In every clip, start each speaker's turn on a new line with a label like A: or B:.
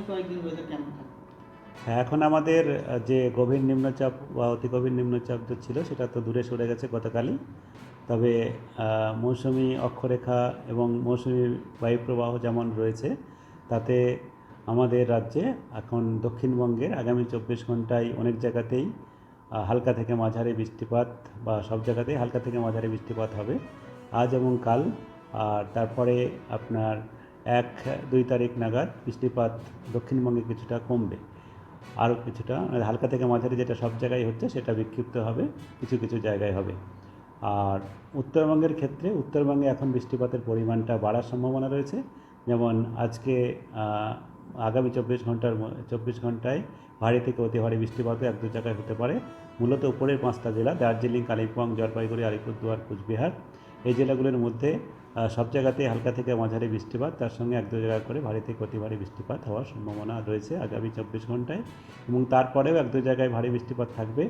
A: কয়েকদিন ওয়েদার কেমন থাকে?
B: হ্যাঁ, এখন আমাদের যে গভীর নিম্নচাপ বা অতি গভীর নিম্নচাপ যে ছিল সেটা তো দূরে সরে গেছে গতকালই। তবে মৌসুমি অক্ষরেখা এবং মৌসুমি বায়ুপ্রবাহ যেমন রয়েছে, তাতে আমাদের রাজ্যে এখন দক্ষিণবঙ্গের আগামী 24 ঘন্টায় অনেক জায়গাতেই হালকা থেকে মাঝারি বৃষ্টিপাত বা সব জায়গাতেই হালকা থেকে মাঝারি বৃষ্টিপাত হবে আজ এবং কাল। আর তারপরে আপনার 1-2 তারিখ নাগাদ বৃষ্টিপাত দক্ষিণবঙ্গে কিছুটা কমবে, আরও কিছুটা হালকা থেকে মাঝারি, যেটা সব জায়গায় হচ্ছে সেটা বিক্ষিপ্ত হবে, কিছু কিছু জায়গায় হবে। আর উত্তরবঙ্গের ক্ষেত্রে উত্তরবঙ্গে এখন বৃষ্টিপাতের পরিমাণটা বাড়ার সম্ভাবনা রয়েছে। যেমন আজকে আগামী 24 ঘন্টায় ভারী থেকে অতি ভারী বৃষ্টিপাতও 1-2 জায়গায় হতে পারে। মূলত উপরের 5টা জেলা দার্জিলিং, কালিম্পং, জলপাইগুড়ি, আলিপুরদুয়ার, কোচবিহার, এই জেলাগুলির মধ্যে সব জায়গাতেই হালকা থেকে মাঝারি বৃষ্টিপাত, তার সঙ্গে 1-2 জায়গা করে ভারী থেকে অতি ভারী বৃষ্টিপাত হওয়ার সম্ভাবনা রয়েছে আগামী 24 ঘন্টায়। এবং তারপরেও 1-2 জায়গায় ভারী বৃষ্টিপাত থাকবে।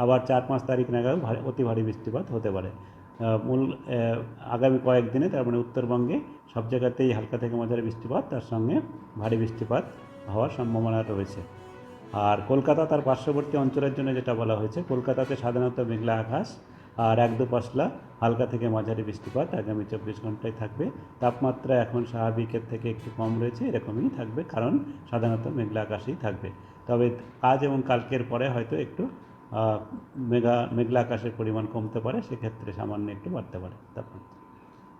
B: আবার 4-5 তারিখ নাগাদ অতি ভারী বৃষ্টিপাত হতে পারে। মূল আগামী কয়েকদিনে তার মানে উত্তরবঙ্গে সব জায়গাতেই হালকা থেকে মাঝারি বৃষ্টিপাত, তার সঙ্গে ভারী বৃষ্টিপাত হওয়ার সম্ভাবনা রয়েছে। আর কলকাতা তার পার্শ্ববর্তী অঞ্চলের জন্য যেটা বলা হয়েছে, কলকাতাতে সাধারণত মেঘলা আকাশ আর 1-2 পশলা হালকা থেকে মাঝারি বৃষ্টিপাত আগামী 24 ঘন্টায় থাকবে। তাপমাত্রা এখন স্বাভাবিকের থেকে একটু কম রয়েছে, এরকমই থাকবে, কারণ সাধারণত মেঘলা আকাশই থাকবে। তবে আজ এবং কালকের পরে হয়তো একটু মেঘলা আকাশের পরিমাণ কমতে পারে, সেক্ষেত্রে সামান্য একটু বাড়তে পারে তাপমাত্রা।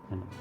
B: ধন্যবাদ।